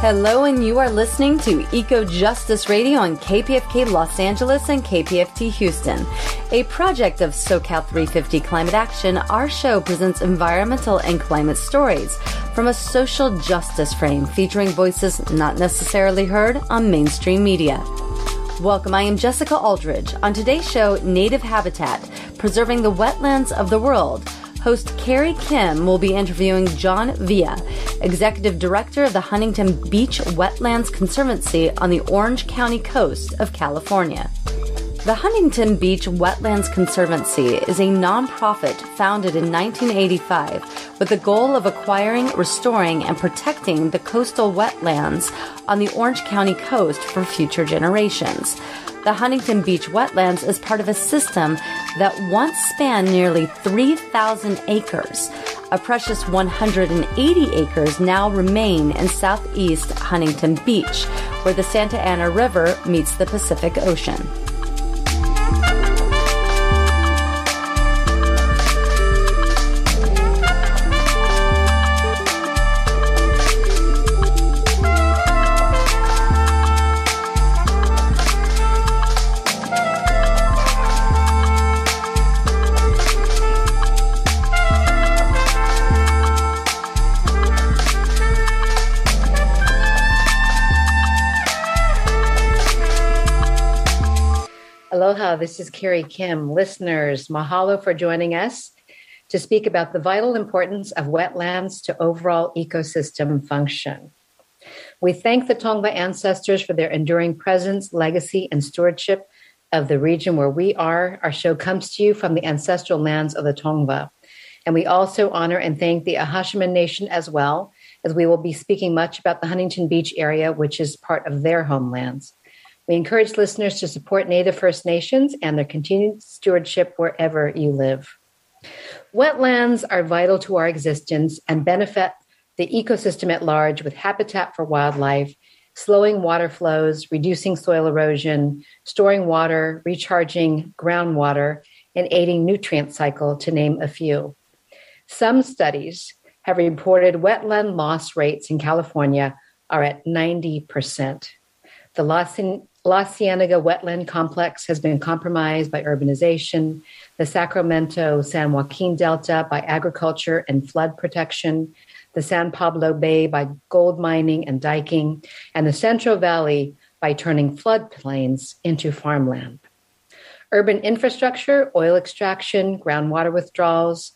Hello, and you are listening to EcoJustice Radio on KPFK Los Angeles and KPFT Houston. A project of SoCal 350 Climate Action, our show presents environmental and climate stories from a social justice frame, featuring voices not necessarily heard on mainstream media. Welcome, I am Jessica Aldridge. On today's show, Native Habitat, Preserving the Wetlands of the World. Host Carrie Kim will be interviewing John Villa, Executive Director of the Huntington Beach Wetlands Conservancy on the Orange County coast of California. The Huntington Beach Wetlands Conservancy is a nonprofit founded in 1985 with the goal of acquiring, restoring, and protecting the coastal wetlands on the Orange County coast for future generations. The Huntington Beach Wetlands is part of a system that once spanned nearly 3,000 acres. A precious 180 acres now remain in southeast Huntington Beach, where the Santa Ana River meets the Pacific Ocean. Aloha, this is Carrie Kim. Listeners, mahalo for joining us to speak about the vital importance of wetlands to overall ecosystem function. We thank the Tongva ancestors for their enduring presence, legacy, and stewardship of the region where we are. Our show comes to you from the ancestral lands of the Tongva. And we also honor and thank the Ahashiman Nation as well, as we will be speaking much about the Huntington Beach area, which is part of their homelands. We encourage listeners to support Native First Nations and their continued stewardship wherever you live. Wetlands are vital to our existence and benefit the ecosystem at large with habitat for wildlife, slowing water flows, reducing soil erosion, storing water, recharging groundwater, and aiding nutrient cycle, to name a few. Some studies have reported wetland loss rates in California are at 90%. The Cienega Wetland Complex has been compromised by urbanization, the Sacramento-San Joaquin Delta by agriculture and flood protection, the San Pablo Bay by gold mining and diking, and the Central Valley by turning floodplains into farmland. Urban infrastructure, oil extraction, groundwater withdrawals,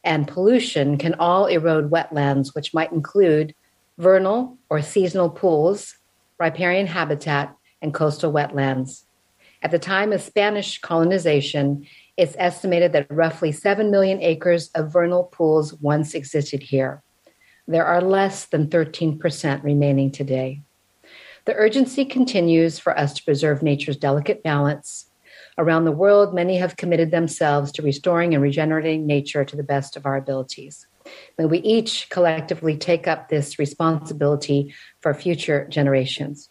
and pollution can all erode wetlands, which might include vernal or seasonal pools, riparian habitat, and coastal wetlands. At the time of Spanish colonization, it's estimated that roughly 7 million acres of vernal pools once existed here. There are less than 13% remaining today. The urgency continues for us to preserve nature's delicate balance. Around the world, many have committed themselves to restoring and regenerating nature to the best of our abilities. May we each collectively take up this responsibility for future generations.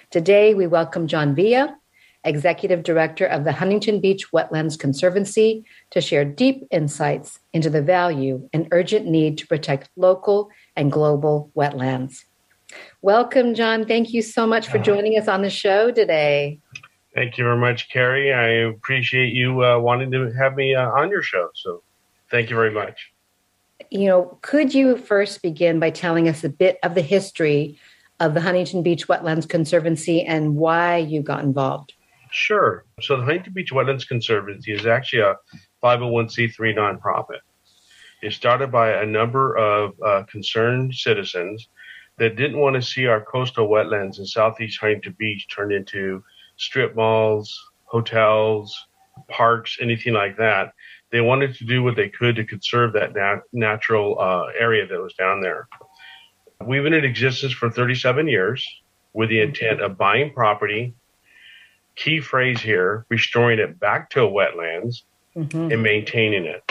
Today, we welcome John Villa, Executive Director of the Huntington Beach Wetlands Conservancy, to share deep insights into the value and urgent need to protect local and global wetlands. Welcome, John. Thank you so much for joining us on the show today. Thank you very much, Carrie. I appreciate you wanting to have me on your show. So thank you very much. Could you first begin by telling us a bit of the history of the Huntington Beach Wetlands Conservancy and why you got involved? Sure. So the Huntington Beach Wetlands Conservancy is actually a 501c3 nonprofit. It started by a number of concerned citizens that didn't want to see our coastal wetlands in southeast Huntington Beach turn into strip malls, hotels, parks, anything like that. They wanted to do what they could to conserve that natural area that was down there. We've been in existence for 37 years with the intent of buying property, key phrase here, restoring it back to a wetlands and maintaining it.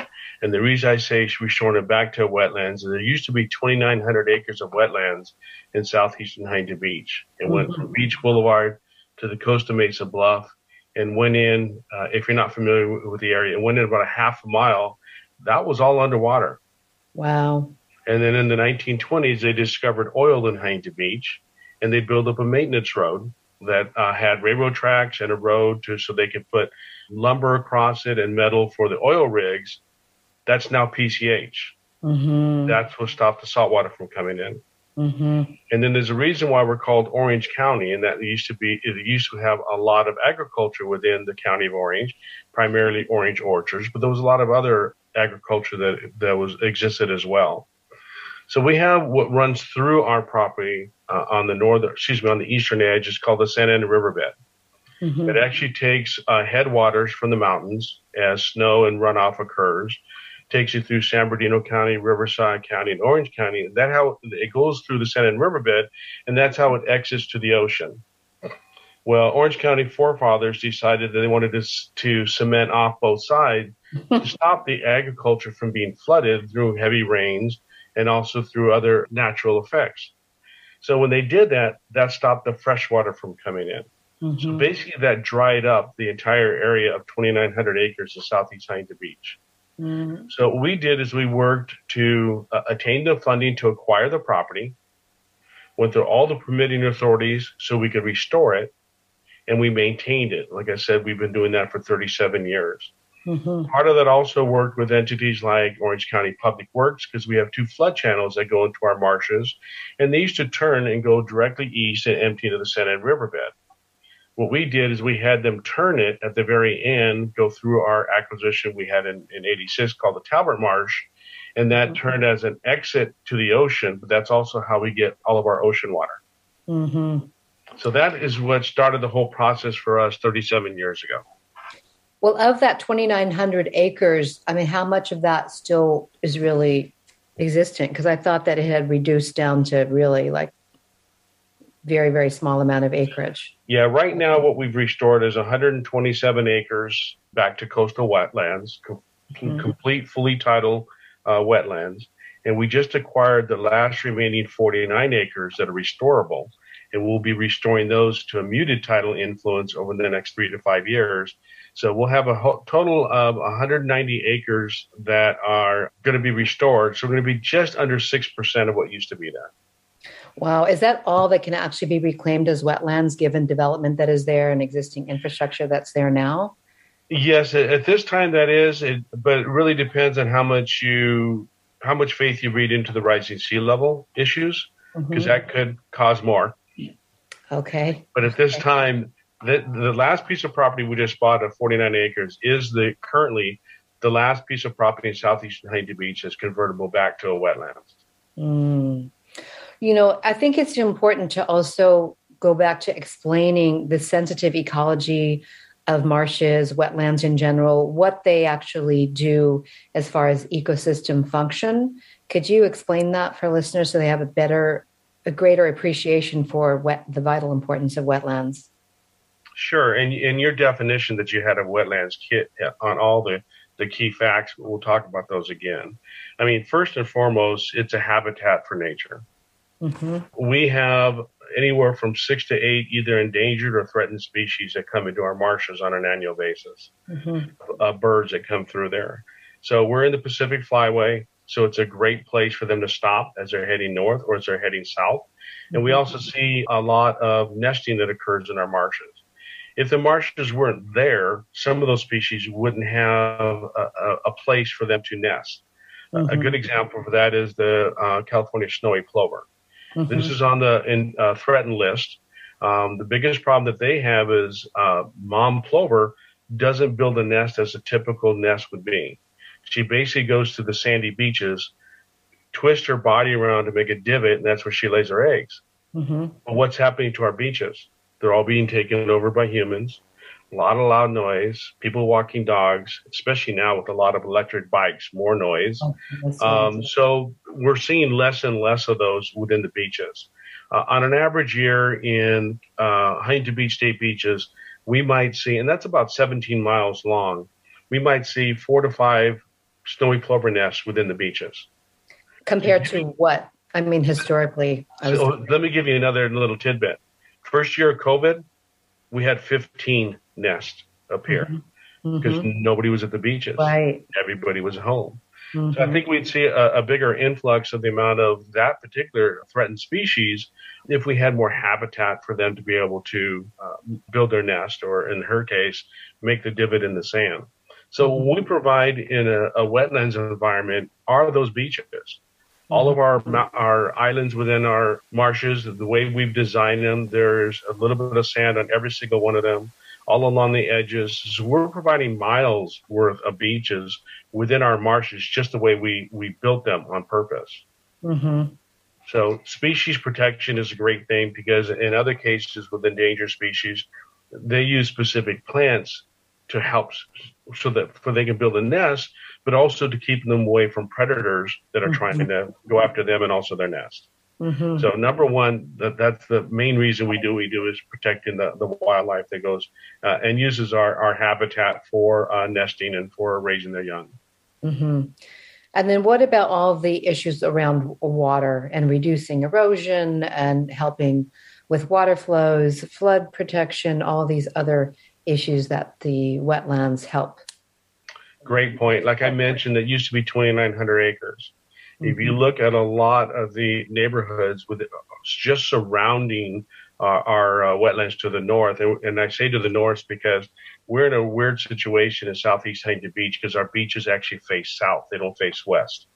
And the reason I say restoring it back to a wetlands is there used to be 2,900 acres of wetlands in southeastern Huntington Beach. It went from Beach Boulevard to the coast of Mesa Bluff and went in, if you're not familiar with the area, it went in about a half a mile. That was all underwater. Wow. And then in the 1920s, they discovered oil in Huntington Beach. and they built up a maintenance road that had railroad tracks and a road so they could put lumber across it and metal for the oil rigs. That's now PCH. Mm-hmm. That's what stopped the saltwater from coming in. Mm-hmm. And then there's a reason why we're called Orange County, and that it used to have a lot of agriculture within the county of Orange, primarily orange orchards, but there was a lot of other agriculture that existed as well. So we have what runs through our property on the eastern edge. Is called the San Andrea Riverbed. Mm-hmm. It actually takes headwaters from the mountains as snow and runoff occurs, takes you through San Bernardino County, Riverside County, and Orange County. That's how it goes through the San Andrea Riverbed, and that's how it exits to the ocean. Well, Orange County forefathers decided that they wanted to cement off both sides to stop the agriculture from being flooded through heavy rains and also through other natural effects. So when they did that, that stopped the fresh water from coming in. Mm-hmm. So basically that dried up the entire area of 2,900 acres of southeast Huntington Beach. Mm-hmm. So what we did is we worked to attain the funding to acquire the property, went through all the permitting authorities so we could restore it, and we maintained it. Like I said, we've been doing that for 37 years. Mm-hmm. Part of that also worked with entities like Orange County Public Works, because we have 2 flood channels that go into our marshes, and they used to turn and go directly east and empty into the San Andrea Riverbed. What we did is we had them turn it at the very end, go through our acquisition we had in 86 called the Talbert Marsh, and that turned as an exit to the ocean, but that's also how we get all of our ocean water. Mm-hmm. So that is what started the whole process for us 37 years ago. Well, of that 2,900 acres, I mean, how much of that still is really existent? Because I thought that it had reduced down to really like very, very small amount of acreage. Yeah, right now what we've restored is 127 acres back to coastal wetlands, complete, fully tidal wetlands. And we just acquired the last remaining 49 acres that are restorable. And we'll be restoring those to a muted tidal influence over the next 3 to 5 years. So we'll have a total of 190 acres that are going to be restored. So we're going to be just under 6% of what used to be there. Wow. Is that all that can actually be reclaimed as wetlands given development that is there and existing infrastructure that's there now? Yes, at this time that is, but it really depends on how much faith you read into the rising sea level issues, because that could cause more. Okay. But at this time, the last piece of property we just bought of 49 acres is currently the last piece of property in southeastern Huntington Beach that's convertible back to a wetlands. Mm. You know, I think it's important to also go back to explaining the sensitive ecology of marshes, wetlands in general, what they actually do as far as ecosystem function. Could you explain that for listeners so they have a greater appreciation for the vital importance of wetlands? Sure. And your definition that you had of wetlands kit on all the key facts, we'll talk about those again. I mean, first and foremost, it's a habitat for nature. Mm-hmm. We have anywhere from 6 to 8 either endangered or threatened species that come into our marshes on an annual basis, birds that come through there. So we're in the Pacific Flyway, so it's a great place for them to stop as they're heading north or as they're heading south. And we also see a lot of nesting that occurs in our marshes. If the marshes weren't there, some of those species wouldn't have a place for them to nest. A good example for that is the California snowy plover. This is on the threatened list. The biggest problem that they have is mom plover doesn't build a nest as a typical nest would be. She basically goes to the sandy beaches, twists her body around to make a divot, and that's where she lays her eggs. But what's happening to our beaches? They're all being taken over by humans. A lot of loud noise, people walking dogs, especially now with a lot of electric bikes, more noise. So we're seeing less and less of those within the beaches. On an average year in Huntington Beach State beaches, we might see, and that's about 17 miles long, we might see 4 to 5 snowy plover nests within the beaches. Compared to what? I mean, historically. Let me give you another little tidbit. First year of COVID, we had 15 nests up here because nobody was at the beaches. Right. Everybody was home. So I think we'd see a bigger influx of the amount of that particular threatened species if we had more habitat for them to be able to build their nest, or in her case, make the divot in the sand. So what we provide in a wetlands environment are those beaches. All of our islands within our marshes, the way we've designed them, there's a little bit of sand on every single one of them, all along the edges. So we're providing miles worth of beaches within our marshes, just the way we built them on purpose. So species protection is a great thing, because in other cases with endangered species, they use specific plants to help so that they can build a nest, but also to keep them away from predators that are trying to go after them and also their nest. So number one, that's the main reason we do is protecting the wildlife that goes and uses our habitat for nesting and for raising their young. And then what about all of the issues around water and reducing erosion and helping with water flows, flood protection, all these other issues that the wetlands help? Great point. Like I mentioned, it used to be 2,900 acres. If you look at a lot of the neighborhoods with just surrounding our wetlands to the north, and I say to the north because we're in a weird situation in Southeast Huntington Beach, because our beaches actually face south. They don't face west,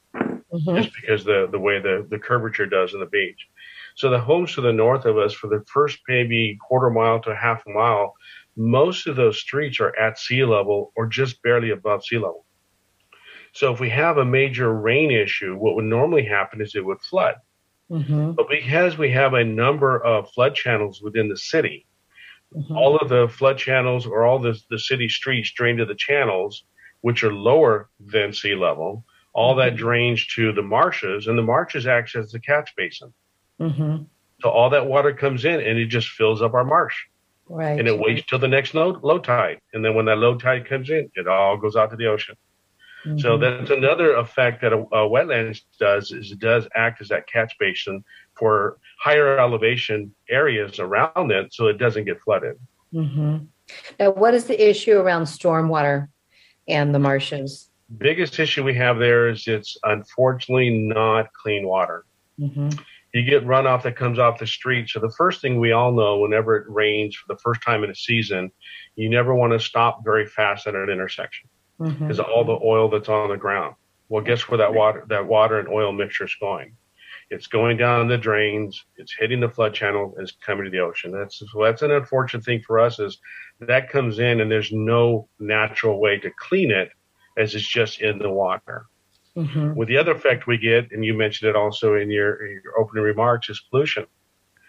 just because the way the curvature does in the beach. So the homes to the north of us, for the first maybe quarter mile to half a mile, most of those streets are at sea level or just barely above sea level. So if we have a major rain issue, what would normally happen is it would flood. But because we have a number of flood channels within the city, all of the flood channels, or all the city streets drain to the channels, which are lower than sea level. All that drains to the marshes, and the marshes act as the catch basin. So all that water comes in and it just fills up our marsh. Right. And it waits till the next low tide. And then when that low tide comes in, it all goes out to the ocean. So that's another effect that a wetlands does, is it does act as that catch basin for higher elevation areas around it, so it doesn't get flooded. Now, what is the issue around stormwater and the marshes? Biggest issue we have there is it's unfortunately not clean water. You get runoff that comes off the street. So the first thing we all know, whenever it rains for the first time in a season, you never want to stop very fast at an intersection, because all the oil that's on the ground. Well, guess where that water and oil mixture is going? It's going down the drains, it's hitting the flood channel, and it's coming to the ocean. That's an unfortunate thing for us, is that comes in and there's no natural way to clean it, as it's just in the water. With the other effect we get, and you mentioned it also in your opening remarks, is pollution.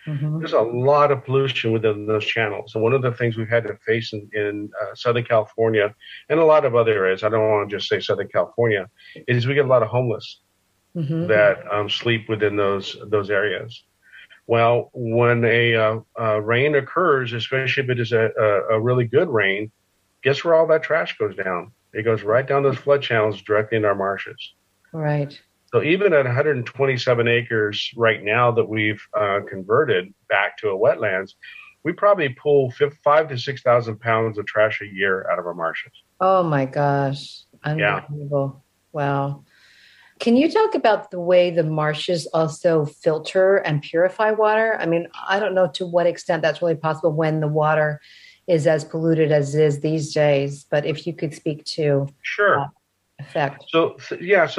There's a lot of pollution within those channels. And one of the things we've had to face in Southern California and a lot of other areas, I don't want to just say Southern California, is we get a lot of homeless that sleep within those areas. Well, when a rain occurs, especially if it is a really good rain, guess where all that trash goes down? It goes right down those flood channels directly into our marshes. Right. So even at 127 acres right now that we've converted back to a wetlands, we probably pull 5,000 to 6,000 pounds of trash a year out of our marshes. Oh my gosh. Unbelievable. Wow. Can you talk about the way the marshes also filter and purify water? I mean, I don't know to what extent that's really possible when the water is as polluted as it is these days, but if you could speak to effect. So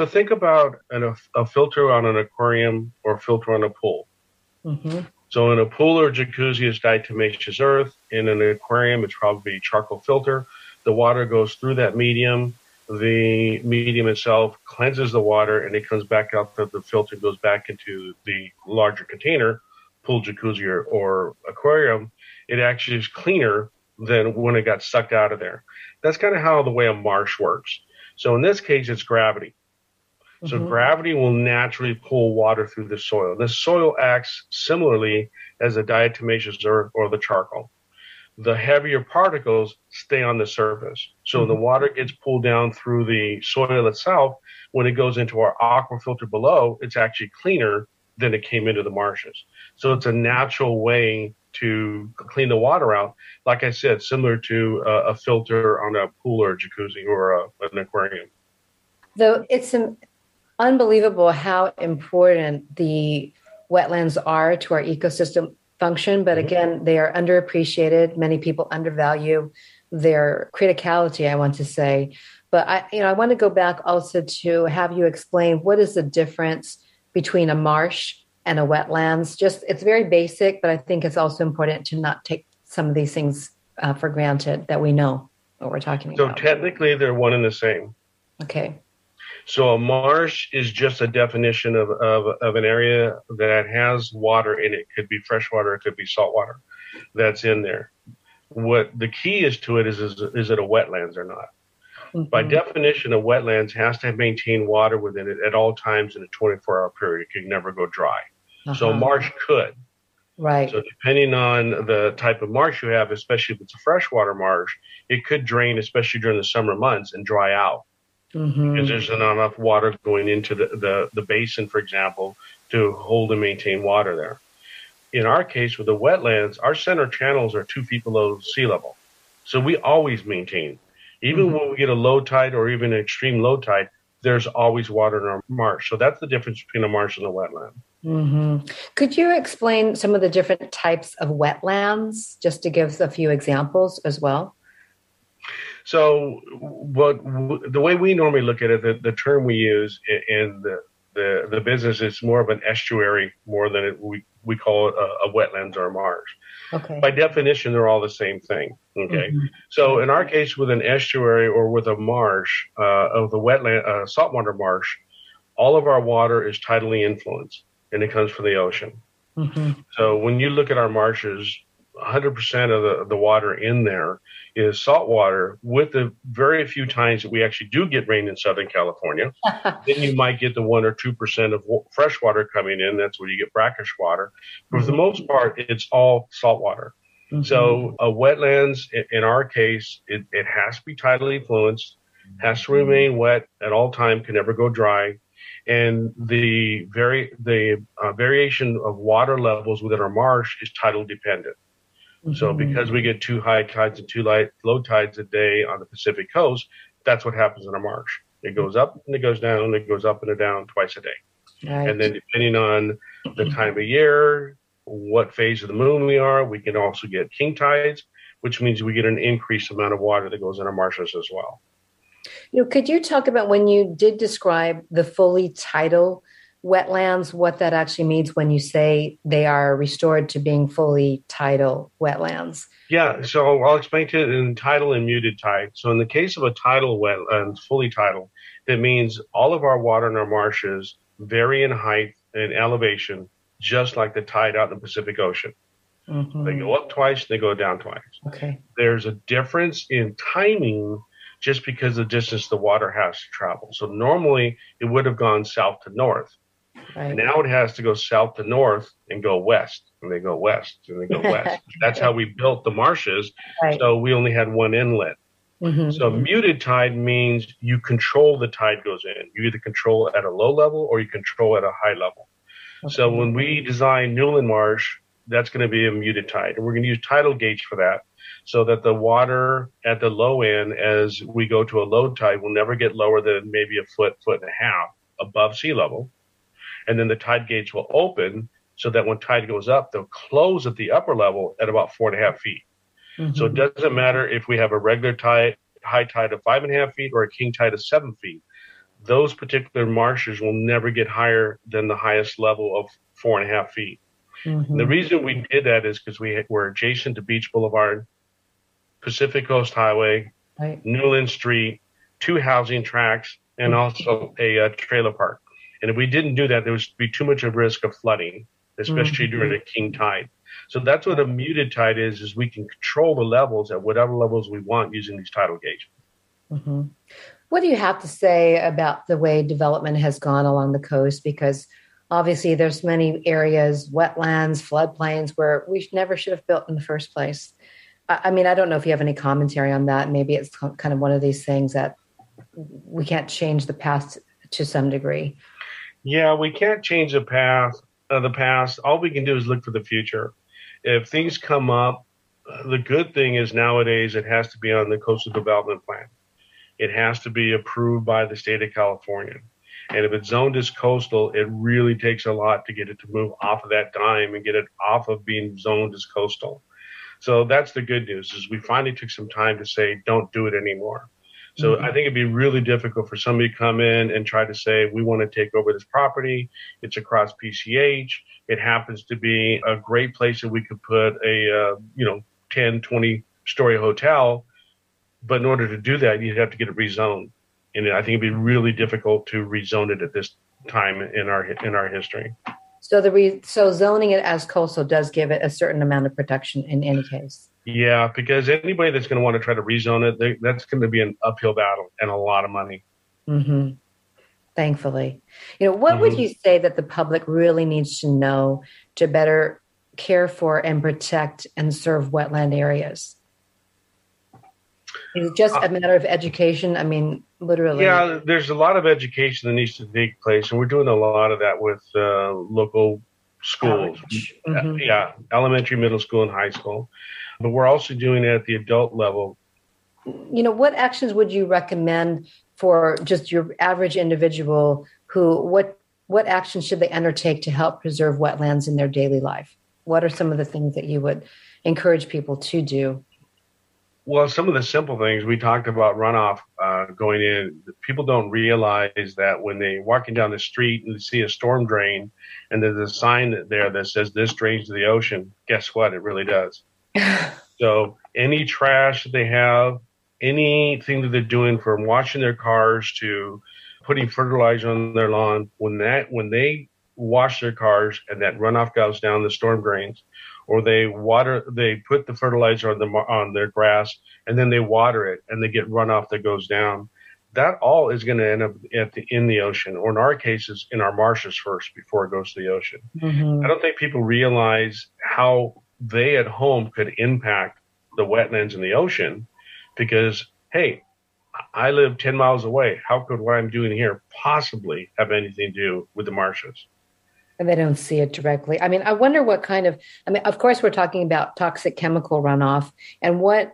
think about a filter on an aquarium or a filter on a pool. So in a pool or jacuzzi, it's diatomaceous earth. In an aquarium, it's probably charcoal filter. The water goes through that medium. The medium itself cleanses the water, and it comes back out the filter, goes back into the larger container, pool, jacuzzi, or aquarium. It actually is cleaner than when it got sucked out of there. That's kind of how the way a marsh works. So in this case, it's gravity. So gravity will naturally pull water through the soil. The soil acts similarly as the diatomaceous earth or the charcoal. The heavier particles stay on the surface. So the water gets pulled down through the soil itself. When it goes into our aqua filter below, it's actually cleaner than it came into the marshes. So it's a natural way to clean the water out. Like I said, similar to a filter on a pool or a jacuzzi or an aquarium. Though it's unbelievable how important the wetlands are to our ecosystem function. But again, they are underappreciated. Many people undervalue their criticality, I want to say. But I want to go back also to have you explain what is the difference between a marsh and a wetlands. It's very basic, but I think it's also important to not take some of these things for granted, that we know what we're talking about. So technically, they're one and the same. Okay. So a marsh is just a definition of an area that has water in it. It could be fresh water, it could be salt water that's in there. What the key is to it is it a wetlands or not? Mm-hmm. By definition, a wetlands has to maintain water within it at all times in a 24-hour period. It can never go dry. So a marsh could. Right. So depending on the type of marsh you have, especially if it's a freshwater marsh, it could drain, especially during the summer months, and dry out. Because there's not enough water going into the basin, for example, to hold and maintain water there. In our case, with the wetlands, our center channels are 2 feet below sea level. So we always maintain. Even when we get a low tide or even an extreme low tide, there's always water in our marsh. So that's the difference between a marsh and a wetland. Could you explain some of the different types of wetlands, just to give a few examples as well? So the way we normally look at it, the term we use in the business is more of an estuary more than we call it a wetlands or a marsh. Okay. By definition, they're all the same thing. Okay. So in our case, with an estuary or with a marsh, of the wetland, saltwater marsh, all of our water is tidally influenced, and it comes from the ocean. So when you look at our marshes, 100% of the water in there is salt water, with the very few times that we actually do get rain in Southern California. Then you might get the 1 or 2% of fresh water coming in. That's where you get brackish water. But for the most part, it's all salt water. So a wetlands, in our case, it has to be tidally influenced, has to remain wet at all time, can never go dry. And the variation of water levels within our marsh is tidal dependent. So because we get 2 high tides and 2 low tides a day on the Pacific coast, that's what happens in a marsh. It goes up and it goes down, it goes up and down twice a day. Right. And then depending on the time of year, what phase of the moon we are, we can also get king tides, which means we get an increased amount of water that goes in our marshes as well. Could you talk about, when you did describe the fully tidal wetlands, what that actually means when you say they are restored to being fully tidal wetlands? Yeah, so I'll explain to it in tidal and muted tide. So in the case of a tidal wetland, fully tidal, that means all of our water in our marshes vary in height and elevation, just like the tide out in the Pacific Ocean. They go up twice, they go down twice. Okay. There's a difference in timing just because of the distance the water has to travel. So normally it would have gone south to north. Right. Now it has to go south to north and go west, and they go west, and they go west. That's how we built the marshes. Right. So we only had one inlet. So muted tide means you control the tide goes in. You either control it at a low level or you control it at a high level. So when we design Newland Marsh, that's going to be a muted tide. And we're going to use tidal gauge for that, so that the water at the low end, as we go to a low tide, will never get lower than maybe a foot and a half above sea level. And then the tide gauge will open so that when tide goes up, they'll close at the upper level at about 4.5 feet. So it doesn't matter if we have a regular tide, high tide of 5.5 feet or a king tide of 7 feet. Those particular marshes will never get higher than the highest level of 4.5 feet. And the reason we did that is because we're adjacent to Beach Boulevard, Pacific Coast Highway, Newland Street, 2 housing tracts, and also a trailer park. And if we didn't do that, there would be too much of risk of flooding, especially during a king tide. So that's what a muted tide is we can control the levels at whatever levels we want using these tidal gauges. What do you have to say about the way development has gone along the coast? Because obviously there's many areas, wetlands, floodplains, where we never should have built in the first place. I mean, I don't know if you have any commentary on that. Maybe it's kind of one of these things that we can't change the past to some degree. Yeah, we can't change the past. All we can do is look for the future. If things come up, the good thing is nowadays it has to be on the coastal development plan. it has to be approved by the state of California. And if it's zoned as coastal, it really takes a lot to get it to move off of that dime and get it off of being zoned as coastal. So that's the good news, is we finally took some time to say, don't do it anymore. So I think it'd be really difficult for somebody to come in and try to say, we want to take over this property. It's across PCH. It happens to be a great place that we could put a, 10, 20-story hotel. But in order to do that, you'd have to get it rezoned. And I think it'd be really difficult to rezone it at this time in our history. So zoning it as coastal does give it a certain amount of protection in any case. Yeah, because anybody that's going to want to try to rezone it, that's going to be an uphill battle and a lot of money. Mm-hmm. Thankfully. What would you say that the public really needs to know to better care for and protect and serve wetland areas? Is it just a matter of education? I mean, literally. Yeah, there's a lot of education that needs to take place, and we're doing a lot of that with local schools. Mm-hmm. Yeah, elementary, middle school, and high school. But we're also doing it at the adult level. What actions would you recommend for just your average individual what actions should they undertake to help preserve wetlands in their daily life? What are some of the things that you would encourage people to do? Well, some of the simple things we talked about runoff going in. People don't realize that when they're walking down the street and they see a storm drain and there's a sign there that says this drains to the ocean, guess what? It really does. So any trash that they have, anything that they're doing from washing their cars to putting fertilizer on their lawn, when they wash their cars and that runoff goes down the storm drains, or they put the fertilizer on their grass and then they water it and they get runoff that goes down. That all is going to end up in the ocean, or in our cases, in our marshes first before it goes to the ocean. Mm-hmm. I don't think people realize how they at home could impact the wetlands in the ocean, because, hey, I live 10 miles away. How could what I'm doing here possibly have anything to do with the marshes? And they don't see it directly. I mean, I wonder of course, we're talking about toxic chemical runoff. And what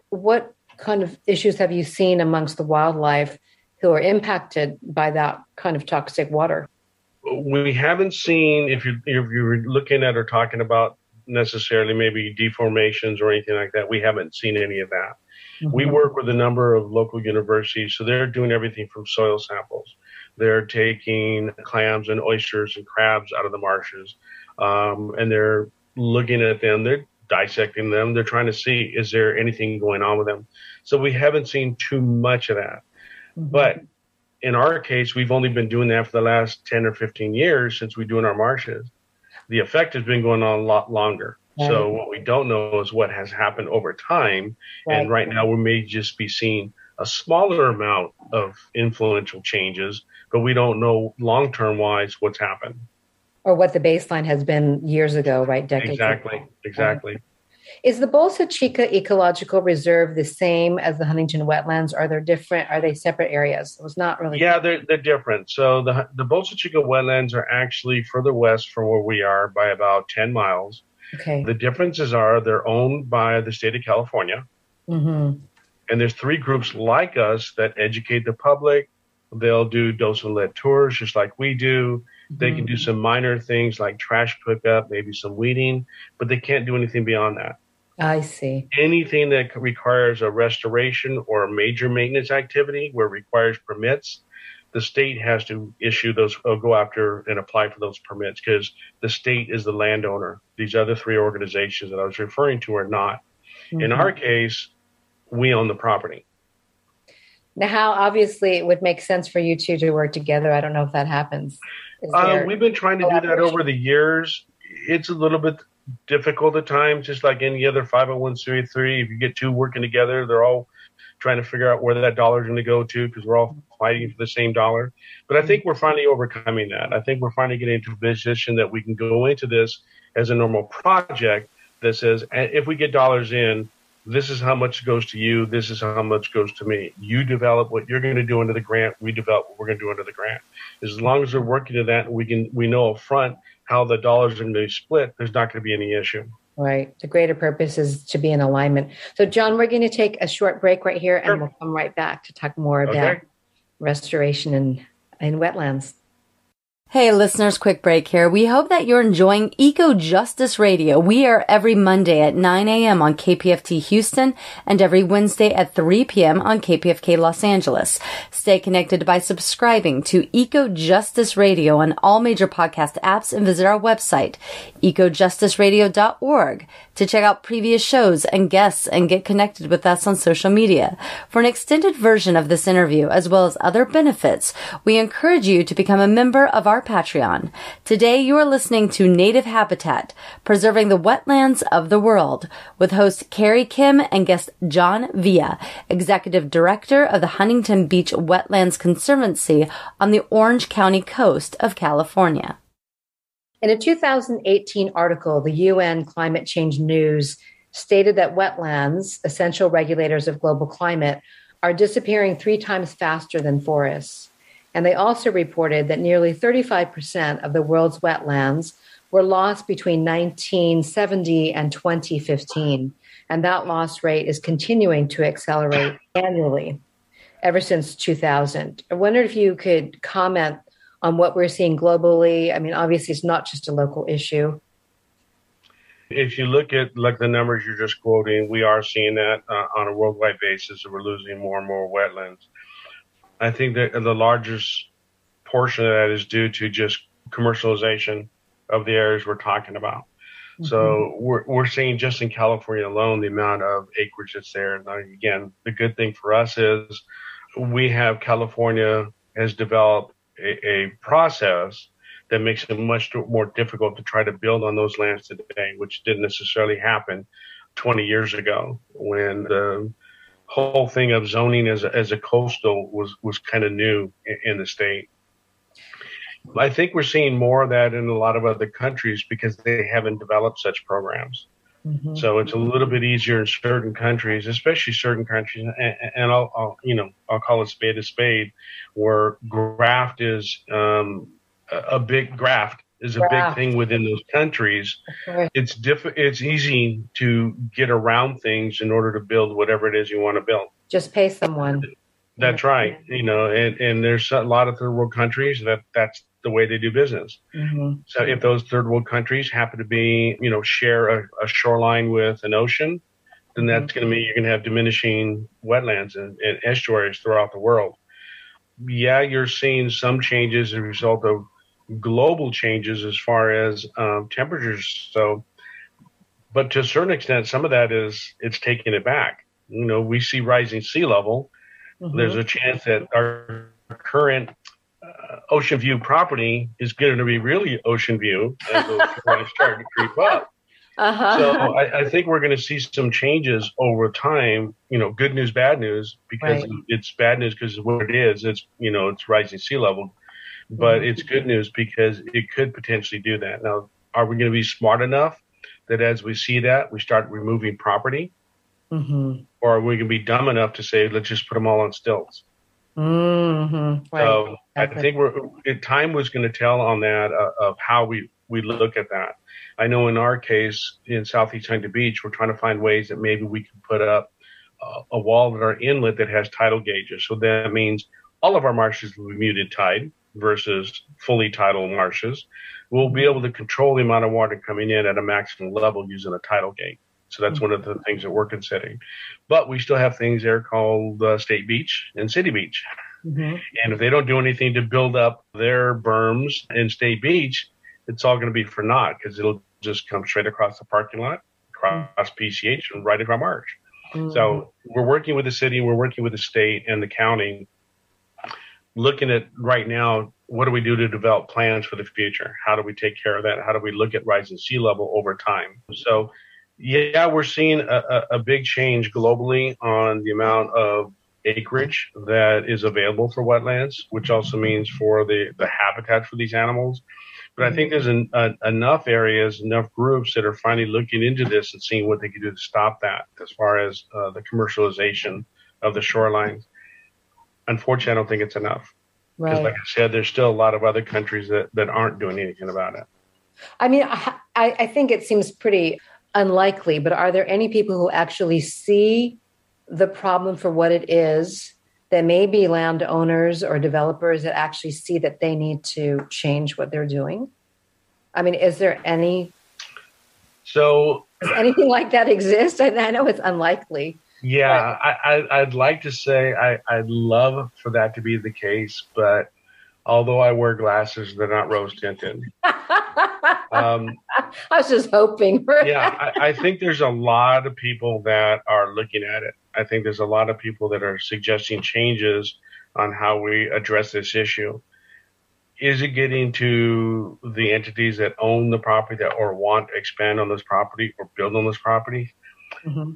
kind of issues have you seen amongst the wildlife who are impacted by that kind of toxic water? We haven't seen, if you're looking at or talking about necessarily maybe deformations or anything like that, we haven't seen any of that. Mm-hmm. We work with a number of local universities, so they're doing everything from soil samples. They're taking clams and oysters and crabs out of the marshes, and they're looking at them. They're dissecting them. They're trying to see, is there anything going on with them? So we haven't seen too much of that. Mm-hmm. But in our case, we've only been doing that for the last 10 or 15 years since we do in our marshes. The effect has been going on a lot longer. Right. So what we don't know is what has happened over time. Right. And right now we may just be seeing a smaller amount of influential changes, but we don't know long-term wise what's happened. Or what the baseline has been years ago, right? Decades ago. Exactly. Is the Balsa Chica Ecological Reserve the same as the Huntington Wetlands? Are they separate areas? It was not really. Yeah, they're different. So the Balsa Chica Wetlands are actually further west from where we are by about 10 miles. Okay. The differences are they're owned by the state of California. Mm-hmm. And there's 3 groups like us that educate the public. They'll do dose and lead tours just like we do. They can do some minor things like trash pickup, maybe some weeding, but they can't do anything beyond that. I see. Anything that requires a restoration or a major maintenance activity where it requires permits, the state has to issue those, or go after and apply for those permits, because the state is the landowner. These other 3 organizations that I was referring to are not. Mm-hmm. In our case, we own the property. Now, how obviously it would make sense for you two to work together. I don't know if that happens. We've been trying to do that over the years. It's a little bit difficult at times, just like any other 501c3. If you get 2 working together, they're all trying to figure out where that dollar is going to go to, because we're all fighting for the same dollar. But I think we're finally overcoming that. I think we're finally getting into a position that we can go into this as a normal project that says, if we get dollars in, this is how much goes to you. This is how much goes to me. You develop what you're going to do under the grant. We develop what we're going to do under the grant. As long as we're working to that, we know up front how the dollars are going to be split. There's not going to be any issue. Right. The greater purpose is to be in alignment. So, John, we're going to take a short break right here, and we'll come right back to talk more about restoration in wetlands. Hey listeners, quick break here. We hope that you're enjoying EcoJustice Radio. We are every Monday at 9 a.m. on KPFT Houston and every Wednesday at 3 p.m. on KPFK Los Angeles. Stay connected by subscribing to EcoJustice Radio on all major podcast apps and visit our website, ecojusticeradio.org, to check out previous shows and guests and get connected with us on social media. For an extended version of this interview, as well as other benefits, we encourage you to become a member of our Patreon. Today you are listening to Native Habitat, Preserving the Wetlands of the World, with host Carrie Kim and guest John Villa, Executive Director of the Huntington Beach Wetlands Conservancy on the Orange County coast of California. In a 2018 article, the UN Climate Change News stated that wetlands, essential regulators of global climate, are disappearing 3 times faster than forests. And they also reported that nearly 35% of the world's wetlands were lost between 1970 and 2015. And that loss rate is continuing to accelerate annually ever since 2000. I wondered if you could comment on what we're seeing globally. I mean, obviously, it's not just a local issue. If you look at like the numbers you're just quoting, we are seeing that on a worldwide basis, that we're losing more and more wetlands. I think that the largest portion of that is due to just commercialization of the areas we're talking about. Mm-hmm. So we're seeing just in California alone the amount of acreage that's there. Now, again, the good thing for us is California has developed a process that makes it much more difficult to try to build on those lands today, which didn't necessarily happen 20 years ago when the whole thing of zoning as a coastal was kind of new in the state. I think we're seeing more of that in a lot of other countries because they haven't developed such programs. Mm-hmm. So it's a little bit easier in certain countries, especially certain countries, and I'll call a spade, where graft is a big thing within those countries. Okay. It's easy to get around things in order to build whatever it is you want to build. Just pay someone. That's right. And there's a lot of third world countries that's the way they do business. Mm-hmm. So if those third world countries happen to be, share a shoreline with an ocean, then that's going to mean you're going to have diminishing wetlands and estuaries throughout the world. Yeah, you're seeing some changes as a result of global changes as far as temperatures. So, but to a certain extent, some of that it's taking it back. We see rising sea level. Mm-hmm. There's a chance that our current ocean view property is going to be really ocean view as those lines start to creep up. Uh-huh. So I think we're going to see some changes over time. Good news, bad news, because it's bad news because of what it is. It's it's rising sea level. But it's good news because it could potentially do that. Now, are we going to be smart enough that as we see that, we start removing property? Mm-hmm. Or are we going to be dumb enough to say, let's just put them all on stilts? Mm-hmm. Right. So I think time was going to tell on that of how we look at that. I know in our case, in Southeast Huntington Beach, we're trying to find ways that maybe we can put up a wall at our inlet that has tidal gauges. So that means all of our marshes will be muted tide versus fully tidal marshes. We'll be able to control the amount of water coming in at a maximum level using a tidal gate. So that's one of the things that we're considering. But we still have things there called State Beach and City Beach. Mm-hmm. And if they don't do anything to build up their berms in State Beach, it's all going to be for naught because it'll just come straight across the parking lot, across PCH, and right into our marsh. Mm-hmm. So we're working with the city, we're working with the state and the county, looking at right now, what do we do to develop plans for the future? How do we take care of that? How do we look at rising sea level over time? So, yeah, we're seeing a big change globally on the amount of acreage that is available for wetlands, which also means for the habitat for these animals. But I think there's enough areas, enough groups that are finally looking into this and seeing what they can do to stop that as far as the commercialization of the shorelines. Unfortunately, I don't think it's enough. Because like I said, there's still a lot of other countries that aren't doing anything about it. I mean, I think it seems pretty unlikely, but are there any people who actually see the problem for what it is? That may be landowners or developers that actually see that they need to change what they're doing. I mean, is there any? So does anything like that exist? I know it's unlikely. Yeah, I'd like to say I'd love for that to be the case, but although I wear glasses, they're not rose tinted. I was just hoping. Yeah, I think there's a lot of people that are looking at it. I think there's a lot of people that are suggesting changes on how we address this issue. Is it getting to the entities that own the property that or want to expand on this property or build on this property? Mm-hmm.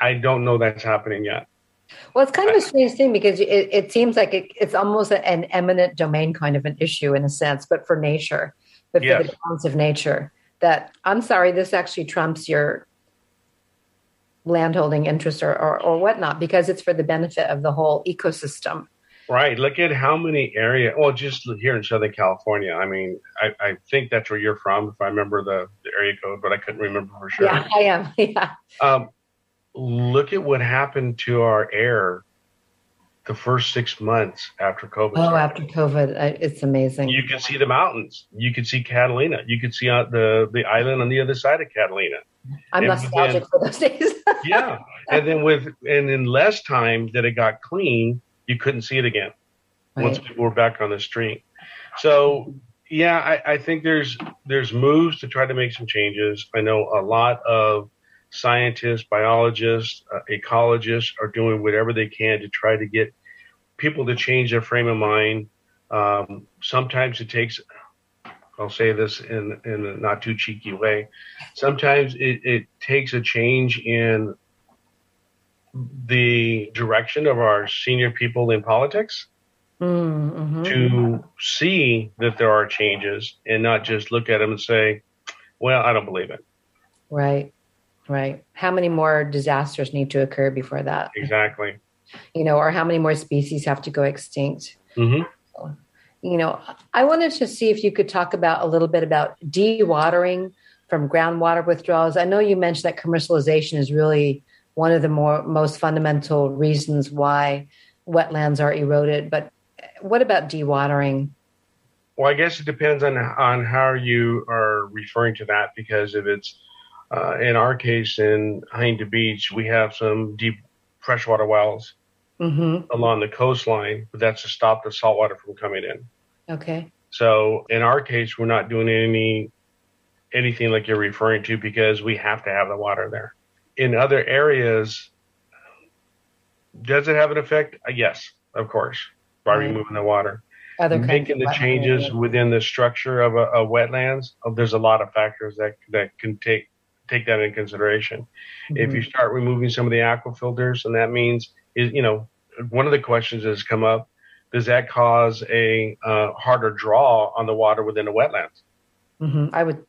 I don't know that's happening yet. Well, it's kind of a strange thing because it seems like it's almost an eminent domain kind of an issue in a sense, but for nature, but for the balance of nature. That, I'm sorry, this actually trumps your landholding interest or whatnot because it's for the benefit of the whole ecosystem. Right. Look at how many areas, well, just here in Southern California. I mean, I think that's where you're from, if I remember the area code, but I couldn't remember for sure. Yeah, I am. Yeah. Look at what happened to our air the first 6 months after COVID. Oh, after COVID, it's amazing. You can see the mountains. You can see Catalina. You can see the island on the other side of Catalina. I'm nostalgic for those days. Yeah. And then in less time that it got clean, you couldn't see it again once people were back on the street. So, yeah, I think there's moves to try to make some changes. I know a lot of scientists, biologists, ecologists are doing whatever they can to try to get people to change their frame of mind. Sometimes it takes, I'll say this in a not too cheeky way, sometimes it takes a change in the direction of our senior people in politics to see that there are changes and not just look at them and say, well, I don't believe it. Right. How many more disasters need to occur before that? Exactly. Or how many more species have to go extinct? Mm-hmm. I wanted to see if you could talk a little bit about dewatering from groundwater withdrawals. I know you mentioned that commercialization is really one of the most fundamental reasons why wetlands are eroded. But what about dewatering? Well, I guess it depends on how you are referring to that, because if it's in our case in Huntington Beach, we have some deep freshwater wells along the coastline, but that's to stop the saltwater from coming in. Okay. So in our case, we're not doing anything like you're referring to because we have to have the water there. In other areas, does it have an effect? Yes, of course, by removing the water. Making the changes within the structure of a wetlands, there's a lot of factors that can take that into consideration. If you start removing some of the aquifilters, and that means, one of the questions that has come up, does that cause a harder draw on the water within the wetlands? I would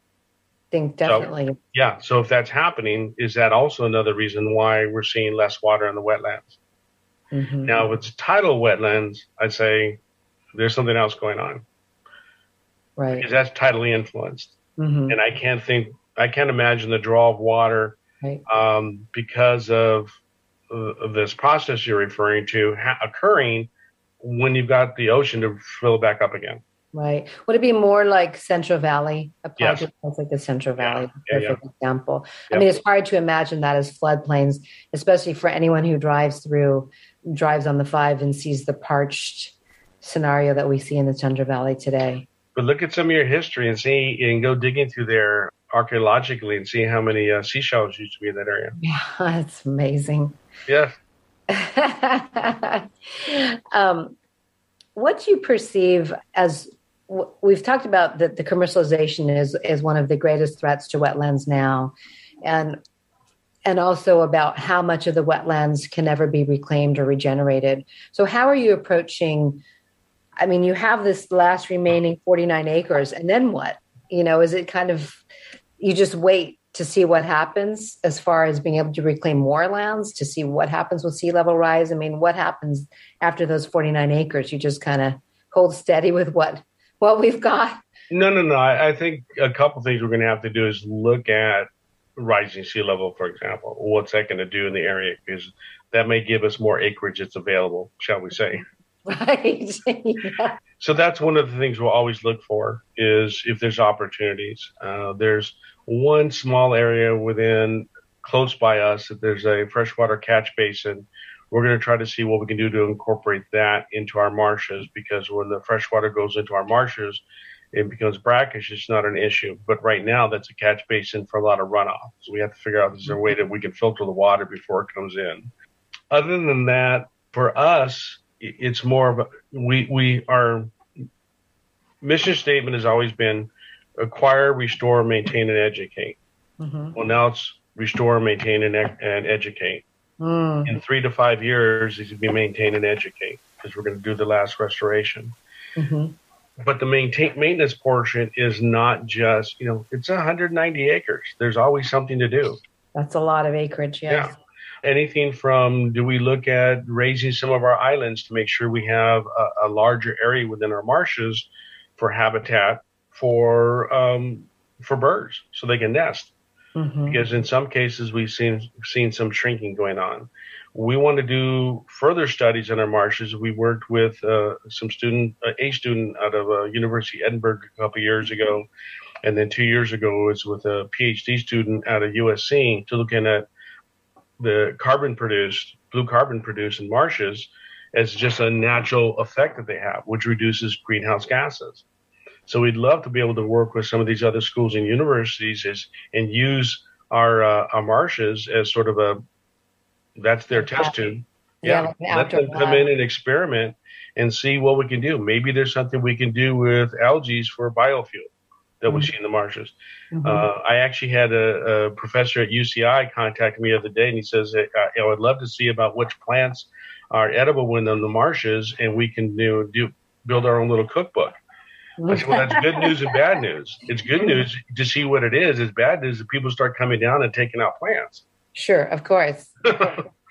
think definitely. So if that's happening, is that also another reason why we're seeing less water in the wetlands? Now, if it's tidal wetlands, I'd say there's something else going on. Right. Because that's tidally influenced. And I can't imagine the draw of water because of this process you're referring to occurring when you've got the ocean to fill it back up again. Right. Would it be more like Central Valley? A project like the Central Valley, perfect example. I mean, it's hard to imagine that as floodplains, especially for anyone who drives on the 5 and sees the parched scenario that we see in the Central Valley today. But look at some of your history and go digging through there archaeologically and see how many seashells used to be in that area. Yeah, that's amazing. Yeah. What do you perceive as, we've talked about that the commercialization is one of the greatest threats to wetlands now, and also about how much of the wetlands can ever be reclaimed or regenerated. So how are you approaching, I mean, you have this last remaining 49 acres, and then what? Is it kind of, you just wait to see what happens as far as being able to reclaim more lands, to see what happens with sea level rise? I mean, what happens after those 49 acres? You just kind of hold steady with what we've got? No. I think a couple things we're going to have to do is look at rising sea level, for example. What's that going to do in the area? Because that may give us more acreage that's available, shall we say. Right. Yeah. So that's one of the things we'll always look for is if there's opportunities. There's one small area close by us that there's a freshwater catch basin. We're going to try to see what we can do to incorporate that into our marshes, because when the freshwater goes into our marshes, it becomes brackish. It's not an issue. But right now, that's a catch basin for a lot of runoff. So we have to figure out, is there a way that we can filter the water before it comes in? Other than that, for us, it's more of our mission statement has always been acquire, restore, maintain, and educate. Mm-hmm. Well, now it's restore, maintain, and educate. In 3 to 5 years, it should be maintain and educate, because we're going to do the last restoration. Mm-hmm. But the maintenance portion is not just, it's 190 acres. There's always something to do. That's a lot of acreage, yes. Yeah. Anything from, do we look at raising some of our islands to make sure we have a larger area within our marshes for habitat for birds so they can nest? Mm-hmm. Because in some cases we've seen some shrinking going on. We want to do further studies in our marshes. We worked with a student out of University of Edinburgh a couple of years ago, and then 2 years ago it was with a PhD student out of USC to looking at the blue carbon produced in marshes as just a natural effect that they have, which reduces greenhouse gases. So we'd love to be able to work with some of these other schools and universities and use our marshes as sort of that's their test tube. Yeah, let them come in and experiment and see what we can do. Maybe there's something we can do with algae for biofuel that we see in the marshes. Mm-hmm. I actually had a professor at UCI contact me the other day, and he says, I would love to see about which plants are edible within the marshes, and we can build our own little cookbook. I said, well, that's good news and bad news. It's good news to see what it is. It's bad news that people start coming down and taking out plants. Sure, of course.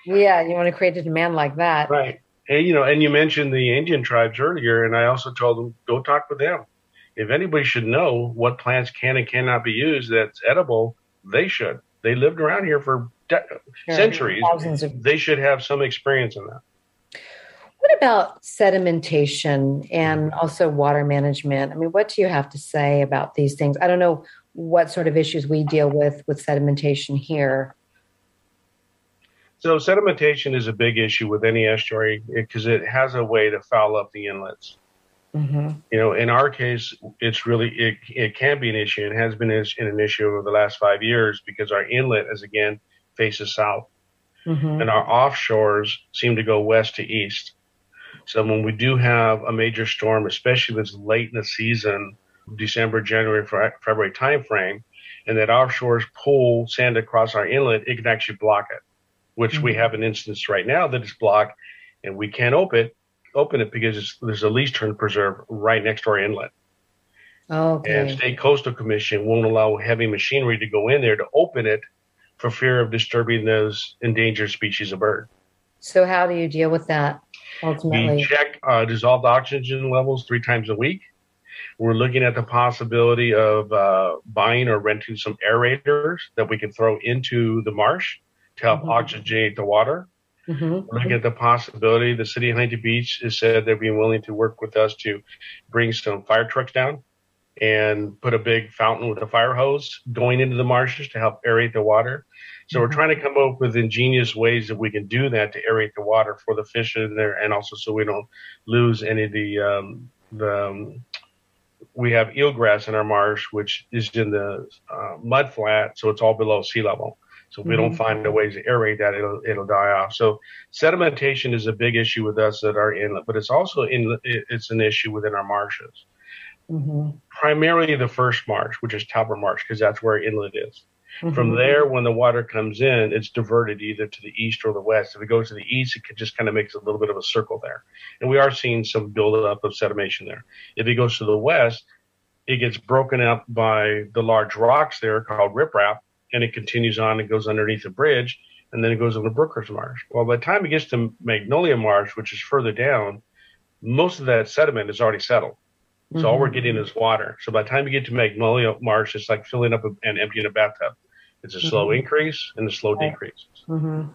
Yeah, you want to create a demand like that. Right. And, and you mentioned the Indian tribes earlier, and I also told them, go talk with them. If anybody should know what plants can and cannot be used that's edible, they should. They lived around here for centuries. They should have some experience in that. What about sedimentation and also water management? I mean, what do you have to say about these things? I don't know what sort of issues we deal with sedimentation here. So sedimentation is a big issue with any estuary because it has a way to foul up the inlets. Mm-hmm. In our case, it's really, it can be an issue and has been an issue over the last 5 years because our inlet faces south. Mm-hmm. And our offshores seem to go west to east. So when we do have a major storm, especially if it's late in the season, December, January, February timeframe, and that offshores pull sand across our inlet, it can actually block it, which we have an instance right now that is blocked, and we can't open it because there's a lease term preserve right next to our inlet. Okay. And State Coastal Commission won't allow heavy machinery to go in there to open it for fear of disturbing those endangered species of bird. So how do you deal with that ultimately? We check dissolved oxygen levels 3 times a week. We're looking at the possibility of buying or renting some aerators that we can throw into the marsh to help oxygenate the water. Mm-hmm. We're looking at the possibility, the city of Huntington Beach has said they're being willing to work with us to bring some fire trucks down and put a big fountain with a fire hose going into the marshes to help aerate the water. So we're trying to come up with ingenious ways that we can do that to aerate the water for the fish in there, and also so we don't lose any of we have eelgrass in our marsh, which is in the mud flat, so it's all below sea level. So if we don't find a way to aerate that, it'll die off. So sedimentation is a big issue with us at our inlet, but it's also it's an issue within our marshes. Mm-hmm. Primarily the first marsh, which is Talbot Marsh, because that's where our inlet is. Mm-hmm. From there, when the water comes in, it's diverted either to the east or the west. If it goes to the east, it just kind of makes a little bit of a circle there. And we are seeing some buildup of sedimation there. If it goes to the west, it gets broken up by the large rocks there called riprap, and it continues on and goes underneath the bridge, and then it goes into Brooker's Marsh. Well, by the time it gets to Magnolia Marsh, which is further down, most of that sediment is already settled. So all we're getting is water. So by the time you get to Magnolia Marsh, it's like filling up and emptying a bathtub. It's a slow increase and a slow decrease. Mm-hmm.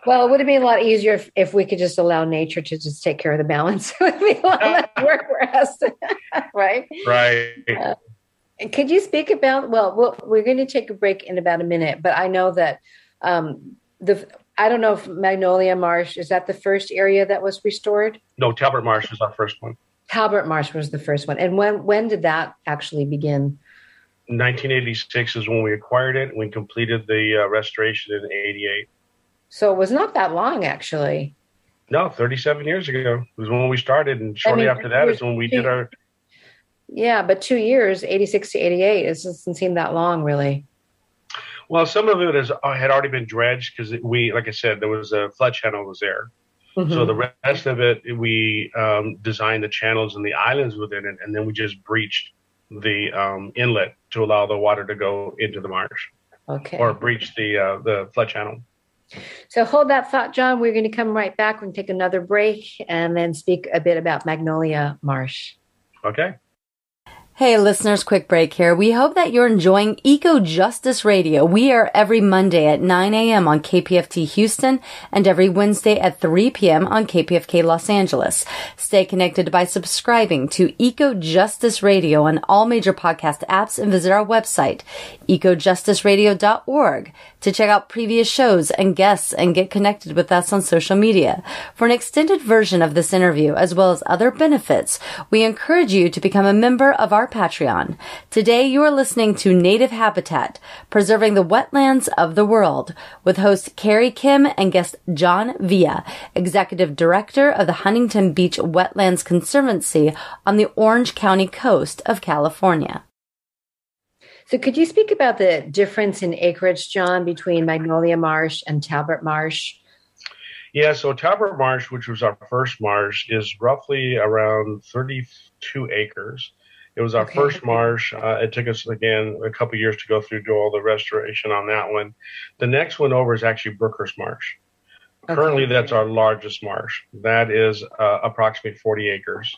Well, it would have been a lot easier if we could just allow nature to just take care of the balance. It would be a lot less work for us, right? Right. Could you speak about, we're going to take a break in about a minute, but I know that I don't know if Magnolia Marsh, is that the first area that was restored? No, Talbot Marsh was our first one. Talbot Marsh was the first one. And when did that actually begin? 1986 is when we acquired it. We completed the restoration in 88. So it was not that long, actually. No, 37 years ago was when we started. And shortly after that is when we did our... Yeah, but 2 years, 86 to 88, it doesn't seem that long, really. Well, some of it had already been dredged because like I said, there was a flood channel was there. Mm-hmm. So the rest of it, we designed the channels and the islands within it, and then we just breached the inlet to allow the water to go into the marsh. Okay. Or breach the flood channel. So hold that thought, John. We're going to come right back. We're going to take another break and then speak a bit about Magnolia Marsh. Okay. Hey listeners, quick break here. We hope that you're enjoying EcoJustice Radio. We are every Monday at 9 a.m. on KPFT Houston and every Wednesday at 3 p.m. on KPFK Los Angeles. Stay connected by subscribing to EcoJustice Radio on all major podcast apps and visit our website, ecojusticeradio.org, to check out previous shows and guests and get connected with us on social media. For an extended version of this interview, as well as other benefits, we encourage you to become a member of our Patreon. Today you are listening to Native Habitat, Preserving the Wetlands of the World, with host Carrie Kim and guest John Villa, Executive Director of the Huntington Beach Wetlands Conservancy on the Orange County coast of California. So could you speak about the difference in acreage, John, between Magnolia Marsh and Talbot Marsh? Yeah, so Talbot Marsh, which was our first marsh, is roughly around 32 acres. It was our first marsh. It took us, again, a couple of years to go through, do all the restoration on that one. The next one over is actually Brooker's Marsh. Currently, that's our largest marsh. That is approximately 40 acres.